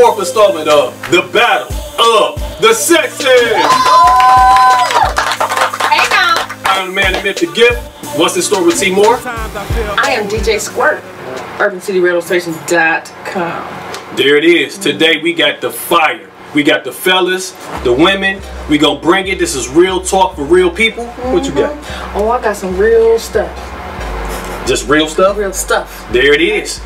fourth installment of The Battle of the Sexes. Hey now. I'm the man that meant the gift. What's in store with T Moore? I am DJ Squirt, UrbanCityRadioStation.com. There it is. Today we got the fire. We got the fellas, the women. We gonna bring it. This is real talk for real people. What you got? Oh, I got some real stuff. Just real stuff? Real stuff. There it is.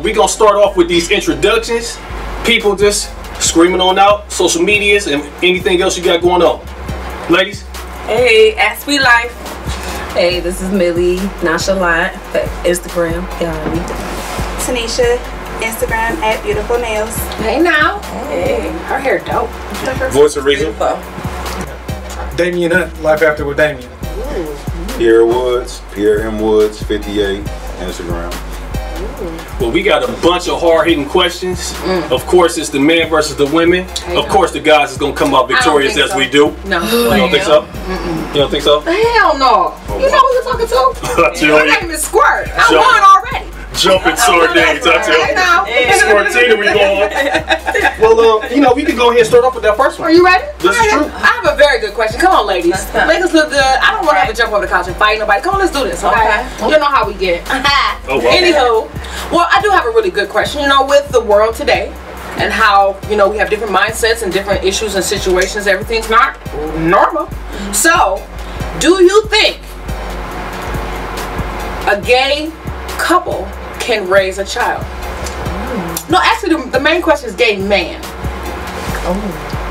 We gonna start off with these introductions. People just screaming on out, social medias, and anything else you got going on. Ladies? Hey, Ask Me Life. Hey, this is Millie, Nonchalant, Instagram. Tanisha, Instagram @BeautifulNails. Hey now. Hey. Her hair dope. Voice of reason. Damien Hunt, Life After with Damien. Pierre Woods, Pierre M. Woods, 58, Instagram. Well, we got a bunch of hard-hitting questions. Of course, it's the men versus the women. Of course, the guys is gonna come out victorious as we do. No. You don't think so? You don't think so? Hell no. You know who you're talking to? Her name is Squirt. I won already. Jumping sardines, I tell you. Squirtina, we going. Well, you know, we can go ahead and start off with that first one. Are you ready? This is true. I have a very good question. Come on, ladies. Make us look good. I don't want to have to jump over the couch and fight nobody. Come on, let's do this, okay? You know how we get. Oh, well. Anywho, well, I do have a really good question. You know, with the world today and how, you know, we have different mindsets and different issues and situations, everything's not normal. So, do you think a gay couple can raise a child? No, actually, the main question is gay man.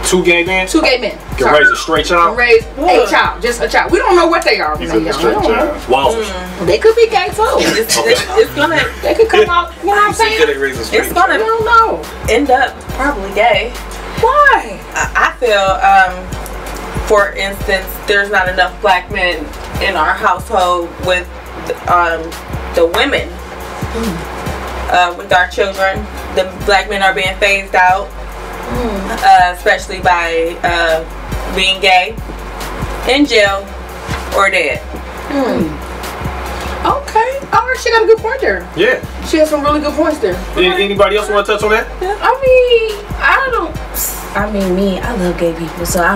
Two gay men? Two gay men. Can raise a straight Can child? raise a child, just a child. We don't know what they are. You can straight child. Wowzers. They could be gay too. It's gonna. They could come out. You know what I'm saying? It's gonna I don't know. end up probably gay. Why? I feel, for instance, there's not enough black men in our household with the women. With our children, the black men are being phased out, especially by being gay, in jail, or dead. Okay. All right, she got a good point there. Yeah. She has some really good points there. Anybody else want to touch on that? I love gay people, so I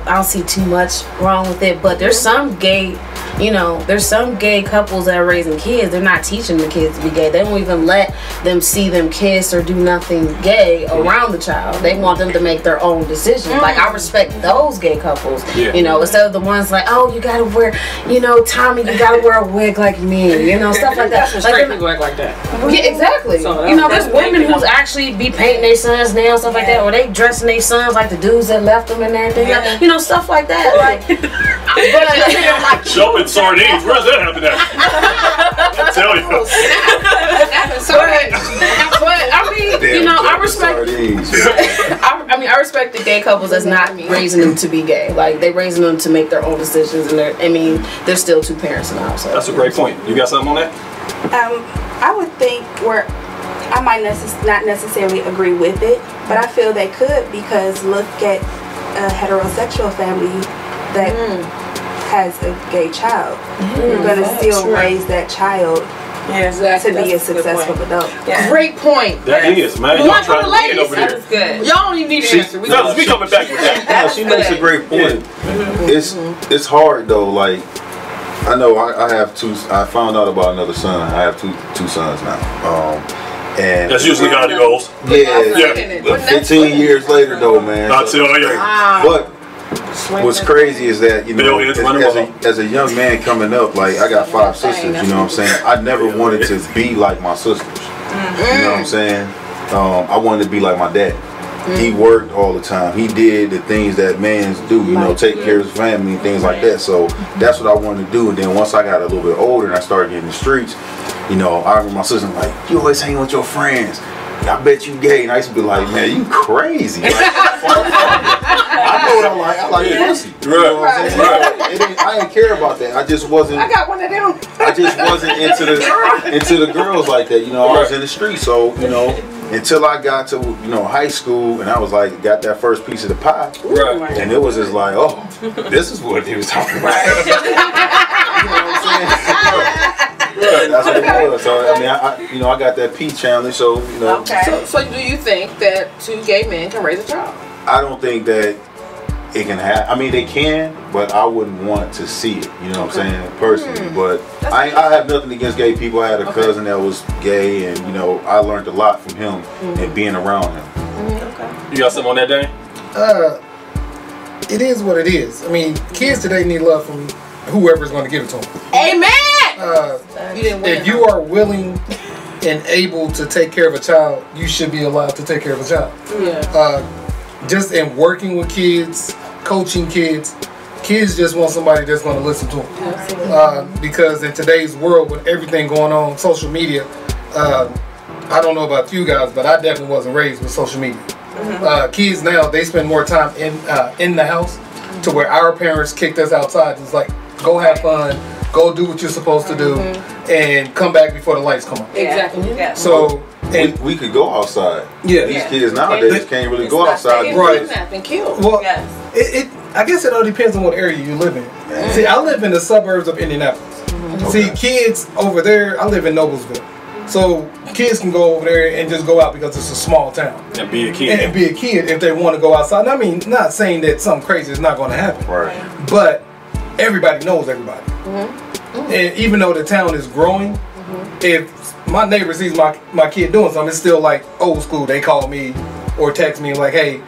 don't see too much wrong with it. But there's some gay, there's some gay couples that are raising kids. They're not teaching the kids to be gay. They don't even let them see them kiss or do nothing gay around the child. They want them to make their own decisions. Like, I respect those gay couples, instead of the ones like, oh, you gotta wear, Tommy, you gotta wear a wig like me, stuff like that. Straight people act like that. Yeah, exactly. So there's women who's actually be painting their sons' nails, stuff like that, or they dressing their sons like the dudes that left them and everything. Stuff like that. Like, Jumping sardines. Where's that happening at? I tell you. I respect the gay couples that's not raising them to be gay. Like, they raising them to make their own decisions, and they're still two parents in the house. So. That's a great point. You got something on that? I would think I might not necessarily agree with it, but I feel they could, because look at a heterosexual family that has a gay child. You're going to still raise that child to be a successful adult. Yeah. Great point. That is, man. One for the ladies. Over there. That's good. Y'all don't even need an answer. We coming back with that. No, she makes a great point. It's hard though. Like, I know I have two. I found out about another son. I have two sons now. And that's usually how it goes. Yeah. 15 years later though, man. I tell you. But what's crazy is that, as a young man coming up, like, I got 5 sisters, you know what I'm saying? I never wanted to be like my sisters. You know what I'm saying? I wanted to be like my dad. He worked all the time. He did the things that mans do, take care of his family and things like that. So that's what I wanted to do. And then once I got a little bit older and I started getting in the streets, I remember my sister like, you always hang with your friends. I bet you gay. And I used to be like, man, you crazy. Like, I know what I like. I like pussy. You know what I'm saying? I didn't care about that. I just wasn't. I got one of them. I just wasn't into the girls like that. I was in the street. So until I got to high school, and I was like, got that first piece of the pie, and it was just like, oh, this is what he was talking about. You know what I'm saying? That's what it was. So I mean, I got that P challenge. So you know. Okay. So do you think that two gay men can raise a child? I don't think that it can happen. I mean, they can, but I wouldn't want to see it. You know what I'm saying, personally. But I have nothing against gay people. I had a cousin that was gay, and you know, I learned a lot from him and being around him. You got something on that, Dane? It is what it is. I mean, kids today need love from whoever's going to give it to them. Amen. If you are willing and able to take care of a child, you should be allowed to take care of a child. Yeah. Just in working with kids, coaching kids, kids just want somebody that's going to listen to them. Because in today's world, with everything going on, social media, I don't know about you guys, but I definitely wasn't raised with social media. Kids now, they spend more time in the house, to where our parents kicked us outside. It's like, go have fun, go do what you're supposed to do, and come back before the lights come on. Exactly. Yeah. So, and we could go outside. Yeah. These kids nowadays can't really go outside. Right. And killed. Well, I guess it all depends on what area you live in. See, I live in the suburbs of Indianapolis. See, kids over there, I live in Noblesville. So kids can go over there and just go out because it's a small town. And be a kid. And be a kid if they want to go outside. And I mean, not saying that something crazy is not going to happen. Right. But everybody knows everybody. And even though the town is growing, if my neighbor sees my kid doing something, it's still like old school. They call me or text me like, hey,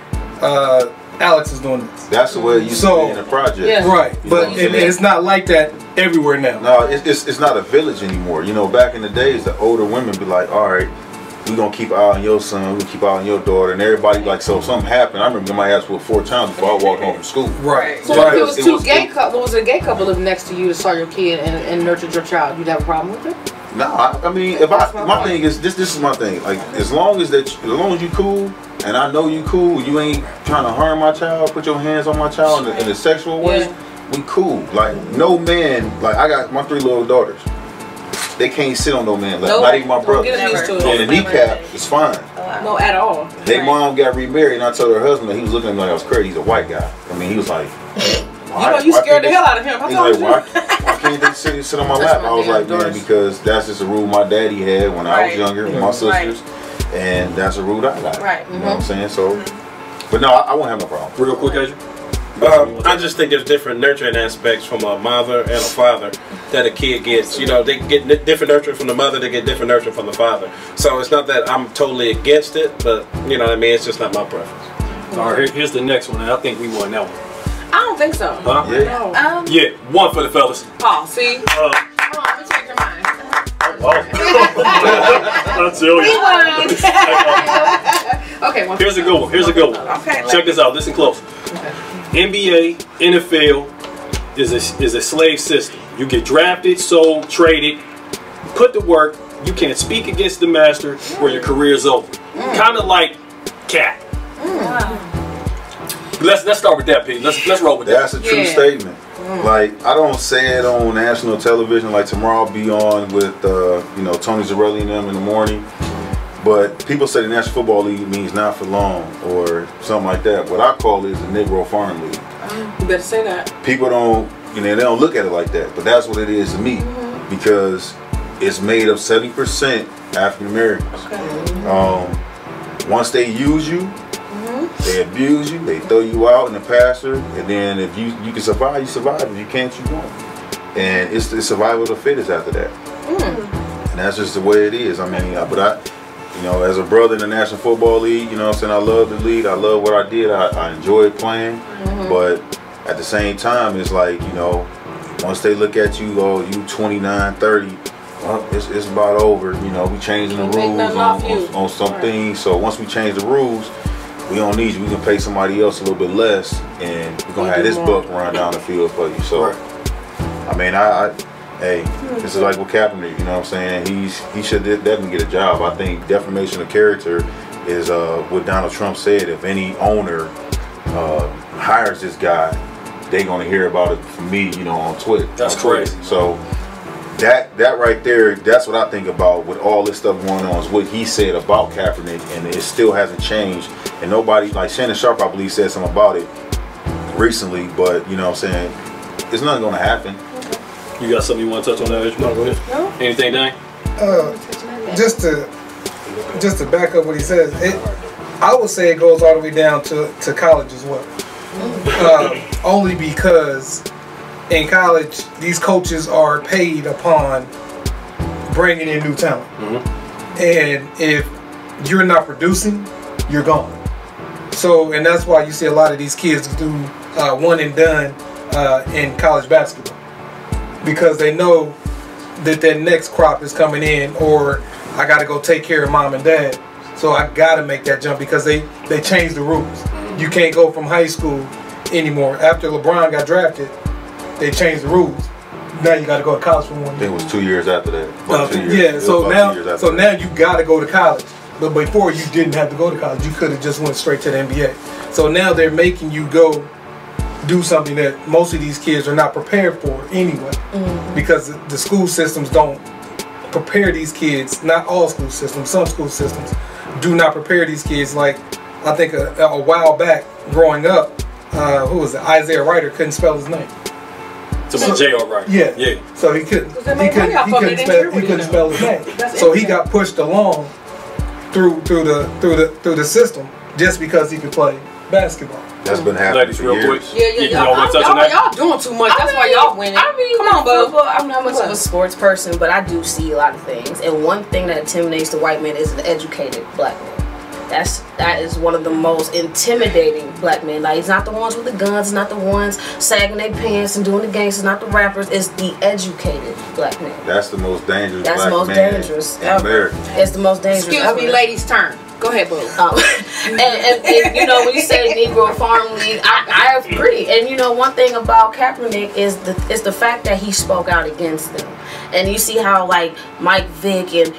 Alex is doing this. That's the way it used to be in the project. Yeah. Right. But it's not like that everywhere now. No, it's not a village anymore. You know, back in the days, the older women be like, all right, we're going to keep an eye on your son, we're going to keep an eye on your daughter, and everybody like, so if something happened, I remember my ass whooped 4 times before I walked home from school. Right. So if it was two gay couple, was a gay couple living next to you to start your kid and nurtured your child, you'd have a problem with it? No, I mean, my thing is this is my thing. Like, as long as you cool, and I know you cool, you ain't trying to harm my child, put your hands on my child in a sexual way, we cool. Like, no man, like, I got my 3 little daughters. They can't sit on no man lap. Not even my brother. And the kneecap is fine. No, at all. Their mom got remarried, and I told her husband that he was looking at me like I was crazy. He's a white guy. I mean, he was like, you scared the hell out of him. He's like, why can't they sit on my lap? I was like, man, because that's just a rule my daddy had when I was younger with my sisters. And that's a rule that I got. Right. You know what I'm saying? So, but no, I won't have no problem. Real quick, Adrian. I just think there's different nurturing aspects from a mother and a father that a kid gets. You know, they get different nurturing from the mother, they get different nurturing from the father. So it's not that I'm totally against it, but you know what I mean? It's just not my preference. All right, here's the next one. I think we won that one. I don't think so. Huh? Yeah. No. Yeah, one for the fellas. Oh, see? Hold on, let me check your mind. I'll tell you. Okay, here's a good one. Here's a good one. Okay, check this out. Listen close. NBA, NFL is a slave system. You get drafted, sold, traded, put to work. You can't speak against the master or your career is over. Kind of like Cat. Let's start with that, Pete. Let's roll with that. That's a true statement. Like, I don't say it on national television. Like, tomorrow I'll be on with you know, Tony Zarelli and them in the morning. But people say the National Football League means not for long or something like that. What I call it is the Negro Farm League. You better say that. People don't, you know, they don't look at it like that. But that's what it is to me, because it's made of 70% African Americans. Once they use you, they abuse you, they throw you out in the pasture, and then if you can survive, you survive. If you can't, you won't. And it's the survival of the fittest after that. And that's just the way it is. I mean, you know, as a brother in the National Football League, you know what I'm saying, I love the league. I love what I did. I enjoyed playing. But at the same time, it's like, you know, once they look at you, oh, you 29, 30, well, it's about over. You know, we changing the rules on some things. So once we change the rules, we don't need you. We can pay somebody else a little bit less, and we're gonna have this buck run down the field for you. So, I mean, hey, this is like with Kaepernick. You know what I'm saying? He should definitely get a job. I think defamation of character is what Donald Trump said. If any owner hires this guy, they gonna hear about it from me. You know, on Twitter. That's crazy. So that right there, that's what I think about with all this stuff going on, is what he said about Kaepernick, and it still hasn't changed. And nobody, like Shannon Sharp, I believe, said something about it recently, but you know what I'm saying, it's nothing gonna happen. You got something you want to touch on that? Go ahead. No. Anything, Dang? Just to back up what he says, I would say it goes all the way down to college as well. Only because in college, these coaches are paid upon bringing in new talent. And if you're not producing, you're gone. So, and that's why you see a lot of these kids do one and done in college basketball. Because they know that their next crop is coming in, or I got to go take care of mom and dad. So I got to make that jump because they changed the rules. You can't go from high school anymore. After LeBron got drafted, they changed the rules. Now you got to go to college for 1 year. I think it was 2 years after that. Yeah, so now you got to go to college. But before you didn't have to go to college. You could have just went straight to the NBA. So now they're making you go do something that most of these kids are not prepared for anyway. Because the school systems don't prepare these kids. Not all school systems, some school systems do not prepare these kids. Like, I think a while back growing up, who was it? Isaiah Ryder couldn't spell his name. So J.R. Ryder. Yeah. So he couldn't spell his name. So he got pushed along through the system just because he could play basketball. That's been happening for years. Y'all doing too much. That's why y'all winning. Come on, boo. I'm not much of a sports person, but I do see a lot of things. And one thing that intimidates the white man is an educated black man. That is one of the most intimidating black men. Like, it's not the ones with the guns, it's not the ones sagging their pants and doing the gangsters, not the rappers. It's the educated black man. That's the most dangerous. That's the most dangerous in America. It's the most dangerous. Excuse me, ladies' turn. Go ahead, boo. And you know, when you say Negro Farm League, I agree. And you know, one thing about Kaepernick is the fact that he spoke out against them. And you see how like Mike Vick and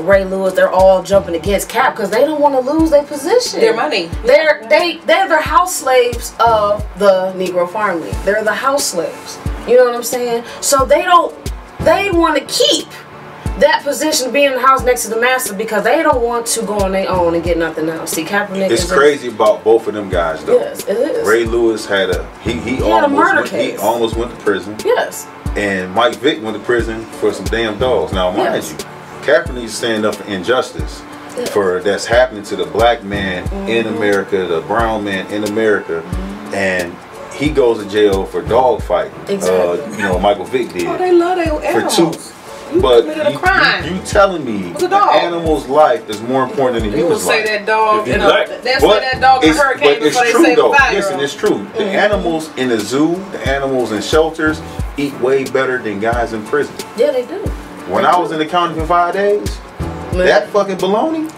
Ray Lewis, they're all jumping against Cap because they don't want to lose their position. Their money. They're the house slaves of the Negro Farm League. They're the house slaves. You know what I'm saying? So they want to keep that position, being in the house next to the master, because they don't want to go on their own and get nothing else. See, Kaepernick. It's crazy about both of them guys, though. Yes, it is. Ray Lewis had he almost went to prison. Yes. And Mike Vick went to prison for some damn dogs. Now, mind you, Kaepernick's standing up for injustice for that's happening to the black man in America, the brown man in America, and he goes to jail for dog fighting. Exactly. Michael Vick did. Oh, they love their animals. For 2. But you telling me the animal's life is more important than the human's life? Say that dog. They'll say that dog in a hurricane before they say the fire. Listen, it's true. The animals in the zoo, the animals in shelters, eat way better than guys in prison. Yeah, they do. When I was in the county for 5 days, that fucking baloney.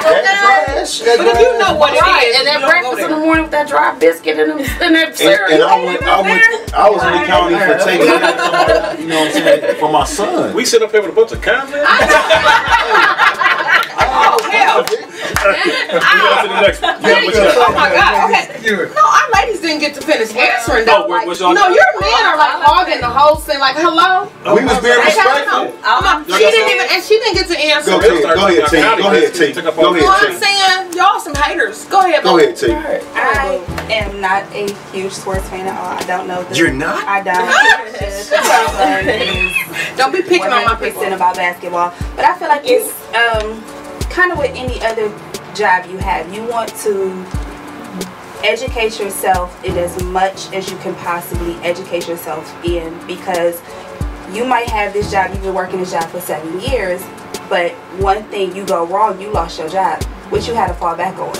But if you know what it is, and that breakfast in the morning with that dry biscuit and that cereal. And I was in the county for taking care for my son. We sit up here with a bunch of comments. Oh hell! Oh my God! Okay. No, our ladies didn't get to finish answering though. Your men are like hogging the whole thing. Like, hello. We was being respectful. She didn't get to answer. Go ahead, T. Go ahead, I'm saying, y'all some haters. Go ahead, Go ahead, T. I am not a huge sports fan at all. I don't know. You're not? I don't. Don't be picking on my people about basketball. But I feel like it's kind of with any other job you have. You want to educate yourself in as much as you can possibly educate yourself in, because you might have this job, you've been working this job for 7 years, but one thing you go wrong, you lost your job, which you had to fall back on.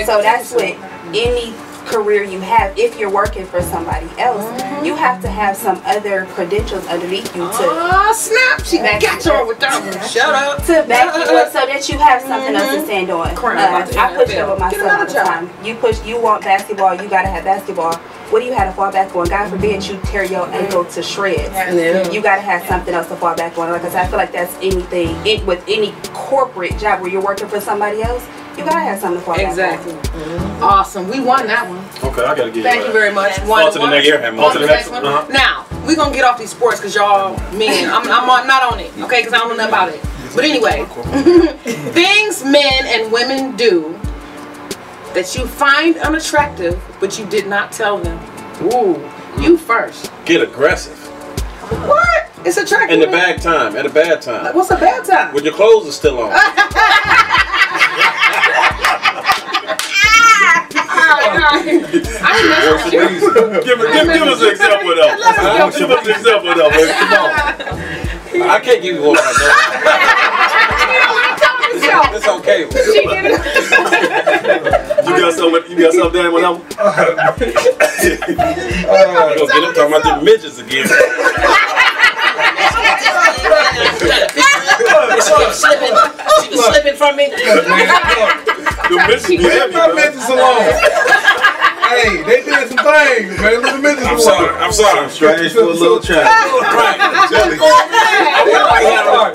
So that's what any career you have. If you're working for somebody else, you have to have some other credentials underneath you to snap. She got you with that one. Shut up. To back you up so that you have something else to stand on. I pushed up with my son all the time. You want basketball, you gotta have basketball. What do you have to fall back on? God forbid you tear your ankle to shreds. You gotta have something else to fall back on. Like I said, I feel like that's anything with any corporate job where you're working for somebody else. You gotta have something to fall back on. Awesome. We won that one. Okay, I gotta give you Thank you very much. On to the next one. Now, we're gonna get off these sports because y'all men. I'm not on it, okay? Because I don't know nothing about it. But anyway, things men and women do that you find unattractive, but you did not tell them. Ooh. You first. Get aggressive. What? It's attractive. In the bad time. At a bad time. What's a bad time? When your clothes are still on. Give us an example though. Give us an example though. Come on. I can't give you one right now. It's okay. You got something down with them? I'm talking about the midgets again. She was slipping from me. The midgets be heavy, my midgets alone. Hey, they did some things, man. Look at the midgets. I'm sorry. Strange for a little child. Right.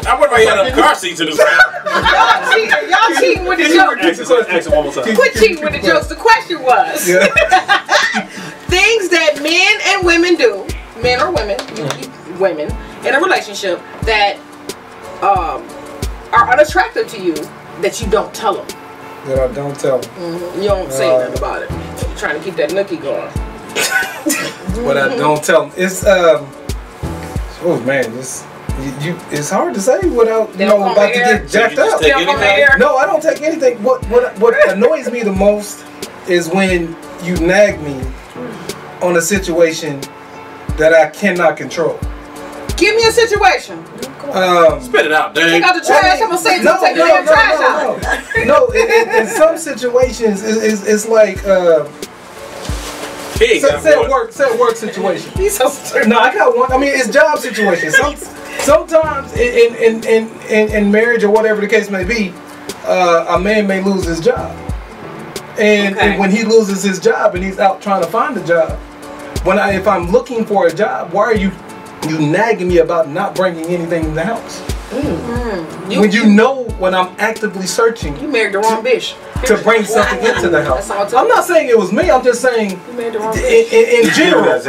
I wonder why he had a car seats in his mouth. Y'all cheating with the jokes. Ask it one more time. Quit cheating with the jokes. The question was things that men and women do, men or women, women in a relationship that are unattractive to you that you don't tell them. That I don't tell them. You don't say nothing about it. You're trying to keep that nookie going. What I don't tell them. It's oh man, it's hard to say without about to get jacked up. No, I don't take anything. What annoys me the most is when you nag me on a situation that I cannot control. Give me a situation. Spit it out, Dave. Take out the trash. I'm gonna say take the trash out. No, in some situations, it's like say a work situation. He's so stupid. No, I got one. I mean, it's job situations. Sometimes in marriage or whatever the case may be, a man may lose his job, and when he loses his job and he's out trying to find a job, if I'm looking for a job, why are you nagging me about not bringing anything in the house? When I'm actively searching, you married the wrong bitch to bring something into the house. I'm not saying it was me. I'm just saying you married the wrong bitch. In general.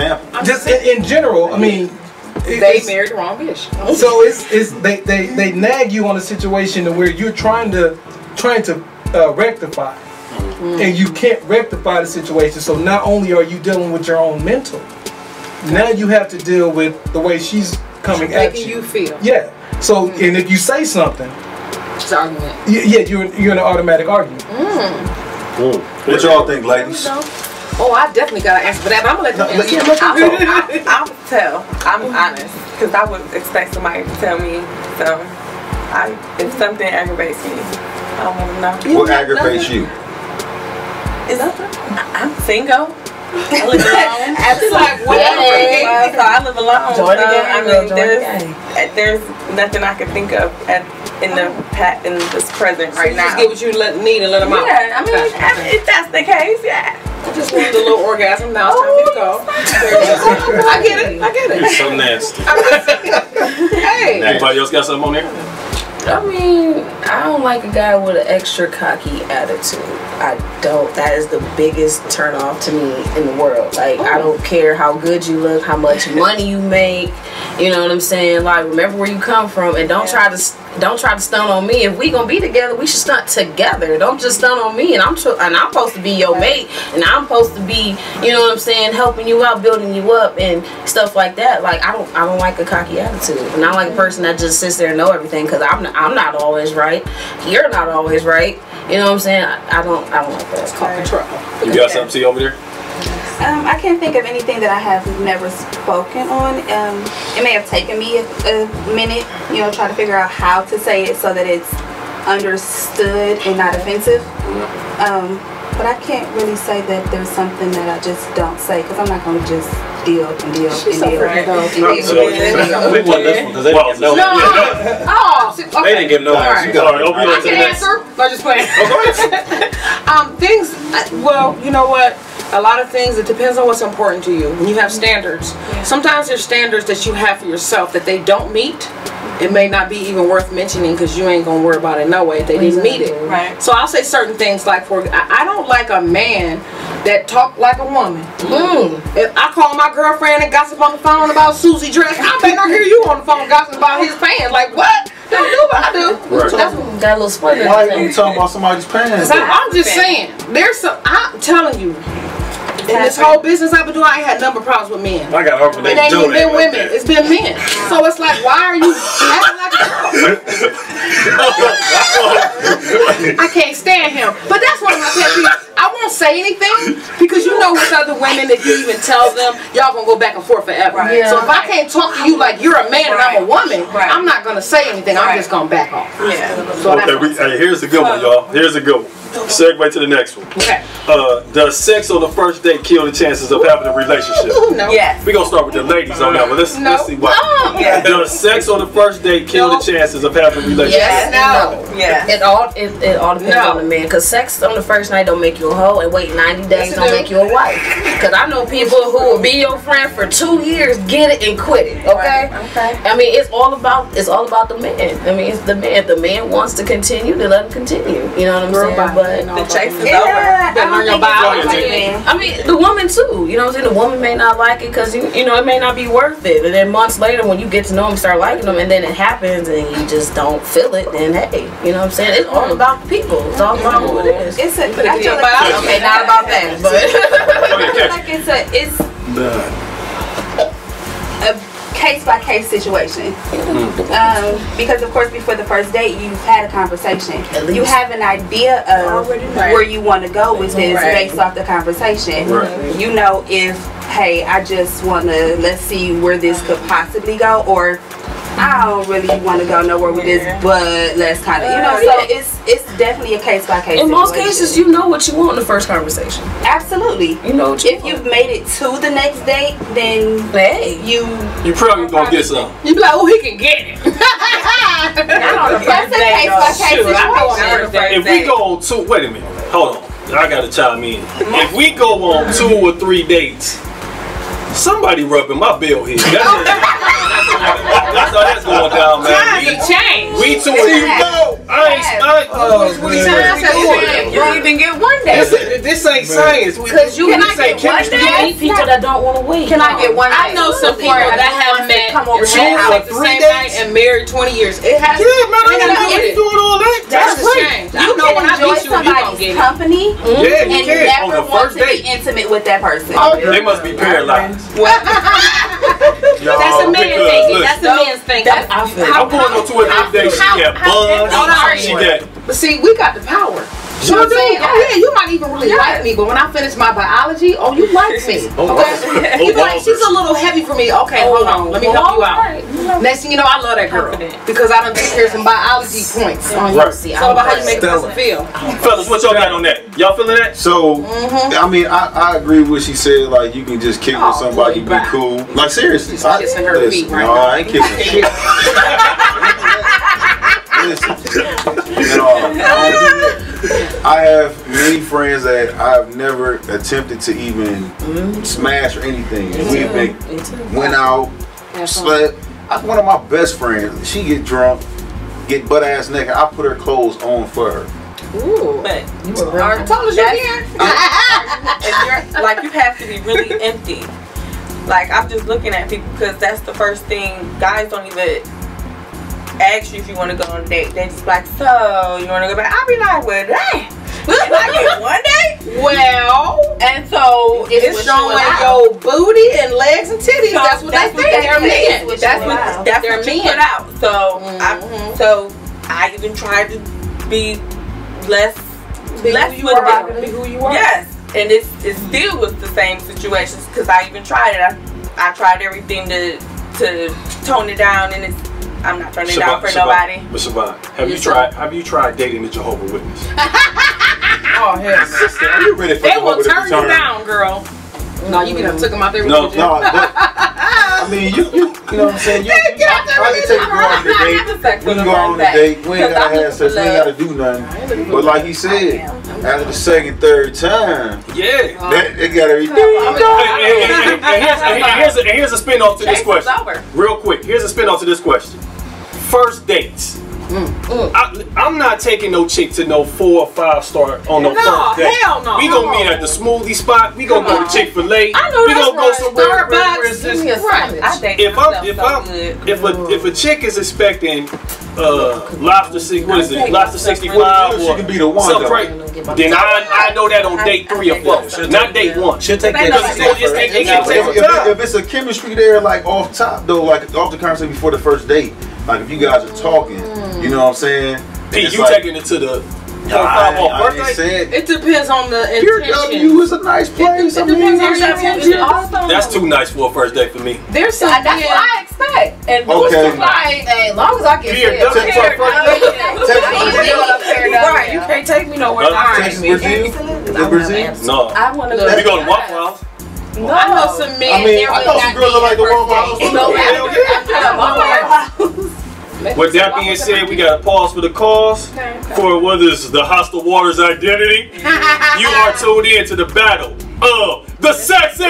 Just in general. I mean, they married the wrong bitch. So they nag you on a situation where you're trying to rectify, and you can't rectify the situation. So not only are you dealing with your own mental, now you have to deal with the way she's coming at you. Making you feel. Yeah. So and if you say something, it's an argument. Yeah, you're in an automatic argument. What y'all think, ladies? Oh, I definitely got an answer for that, but I'm gonna let you answer. I'll tell. I'm honest, because I would expect somebody to tell me. So, if something aggravates me, I want to know. What aggravates you? I'm single. I live alone. It's like whatever. So I live alone. There's nothing I can think of in this present right now. Just get what you need and let them out. Yeah, I mean, if that's the case, yeah. I just wanted a little orgasm. Now it's time for you to go. I get it. You're so nasty. Hey. Anybody else got something on there? I mean, I don't like a guy with an extra cocky attitude. I don't. That is the biggest turn off to me in the world. Like, I don't care how good you look, how much money you make. You know what I'm saying? Like, remember where you come from, and don't try to stunt on me. If we gonna be together, we should stunt together. Don't just stunt on me. And I'm supposed to be your mate, and I'm supposed to be, you know what I'm saying, helping you out, building you up, and stuff like that. Like, I don't like a cocky attitude, and I don't like a person that just sits there and know everything. Because I'm not always right. You're not always right. You know what I'm saying? I don't like that. It's called control. You got something to see over there? I can't think of anything that I have never spoken on. It may have taken me a minute, trying to figure out how to say it so that it's understood and not offensive. But I can't really say that there's something that I just don't say, because I'm not going to just deal and deal and deal. We won this one because they didn't give no answer. They didn't give no answer. I can answer. I'm just playing. Things, well, you know what? A lot of things, it depends on what's important to you. When you have standards, sometimes there's standards that you have for yourself that they don't meet. It may not be even worth mentioning because you ain't gonna worry about it no way if they didn't meet it. Right. So I'll say certain things like, I don't like a man that talk like a woman. If I call my girlfriend and gossip on the phone about Susie's dress, I better not hear you on the phone gossiping about his pants. Like, what? Don't do what I do. Right. So got a little split. Why are you talking about somebody's pants? I'm just saying, I'm telling you, In this whole business I've been doing, I ain't had number problems with men. I got over It ain't even been women. It's been men. So it's like, why are you acting like a girl? I can't stand him. But that's one of my pet peeves. I won't say anything because you know with other women, if you even tell them, y'all gonna go back and forth forever. Right. So if I can't talk to you like you're a man and I'm a woman, I'm not gonna say anything. I'm just gonna back off. Yeah. So Okay, here's a good one, y'all. Here's a good one. Segue to the next one. Okay. Does sex on the first date kill the chances of having a relationship? No. Yes. We're gonna start with the ladies on that one. Let's see why. Yes. Does sex on the first date kill the chances of having a relationship? Yes. No. Yeah. It all depends on the man. Cause sex on the first night don't make you a hoe, and wait 90 days don't make you a wife. Cause I know people who will be your friend for 2 years, get it and quit it. Okay. Okay. I mean, it's all about the man. I mean, it's the man. If the man wants to continue, then let him continue. You know what I'm saying? But The chase is over. I don't learn your think it's biology. like I mean, the woman too. You know what I'm saying? The woman may not like it because you know it may not be worth it. And then months later, when you get to know him, start liking him, and then it happens, and you just don't feel it. Then hey, you know what I'm saying? It's all about the people. It's all about who it is. It's a. I Yeah, feel but like Okay, not about that, but I feel like it's a case-by-case situation. Because of course before the first date you've had a conversation. You have an idea of where you want to go with this based off the conversation. You know if, hey, I just want to, let's see where this could possibly go, or I don't really want to go nowhere with this, but let's kind of, you know, so it's definitely a case-by-case in most cases you know what you want in the first conversation. Absolutely. You know what you if you've made it to the next date, then hey, You probably gonna get some. You be like, oh, he can get it. That's a case-by-case situation. If we go on two, wait a minute, hold on, I gotta chime in. If we go on 2 or 3 dates, somebody rubbing my bill here. That's how that's going down, man. We 2 or 3 go. You don't even get one day. This ain't science. because you Can I get one day? meet people that don't want to wait. Can I get one day? I know some people that have met come over and to the had house. sex the same night and married 20 years. It has. Yeah, man, I They gotta gotta do get it. it. Doing all that. That's the change. I You know when I can enjoy meet you, you gonna somebody's get it. company Yeah, you and can. On never the want first to be date. intimate with that person. They must be paralyzed. That's a man thing. That's a man's thing. I'm going on 2 or 3 days. She got buns. She got. But see, we got the power. You know what I'm saying? Oh yeah, you might even really like me, but when I finish my biology, oh, you like me. Okay? You be like, she's a little heavy for me. Okay, hold on, let me help you out. Next thing you know, I love that girl because I done took care of some biology points on you. It's all about how you make a person feel. Fellas, what y'all got on that? Y'all feeling that? So, I mean, I agree with what she said. Like, you can just kick with somebody, be cool. Like, seriously. She's kissing her feet right no, now. I ain't kissing shit. Listen, I have many friends that I've never attempted to even smash or anything. We've been went out, slept. One of my best friends, she get drunk, get butt ass naked. I put her clothes on for her. Ooh, but I told us you can. if you're like, you have to be really empty. Like, I'm just looking at people because that's the first thing. Guys don't even ask you if you want to go on a date. They just like, so you want to go back? I'll be like, well, dang. Can I get one day? Well, and so it's showing your booty and legs and titties. So that's what they think. They're men. That's what you put out. So I even tried to be less with it. Be who you are. Yes, and it still was the same situations because I even tried it. I tried everything to tone it down, and I'm not turning it down for nobody. But Siobhan, have you tried dating a Jehovah's Witness? Oh hell, sister, are you ready for they will turn you down, girl. No, you done took them out there. No, I mean, you know what I'm saying? I can take you on a date. We can go on a date. We ain't gotta have sex. We ain't gotta do nothing. But like he said, after the second, third time, it got everything. Here's a spin off to this question. Real quick, here's a spin off to this question. First dates. I'm not taking no chick to no 4 or 5 star on no first date. Hell no. We gonna meet at the smoothie spot. We gonna go to Chick-fil-A. I know we that's gonna go somewhere. Starbucks. Give me a sandwich. If If a chick is expecting lobster 65 She or can be the one. something right, then I know that on date 3 or 4, not date 1. She'll take that. If it's a chemistry there, like off top though, like off the conversation before the first date, like if you guys are talking, you know what I'm saying? Pete, you like, taking it to the It depends on the Pure intention. W is a nice place. It depends on the intention. That's too nice for a first date for me. There's some. That's what I expect. And Okay. like, hey, as long as I can Pure see W it. for a first date? Right, you can't take me nowhere. Texas, Brazil? Brazil? No. I want to go. We go to Waffle House. No, I know some men. I mean, I know some girls that like the Waffle House. With that being said, we got to pause for the cause. For whether it's the Hostal Waters identity, you are tuned in to the battle of the sexes.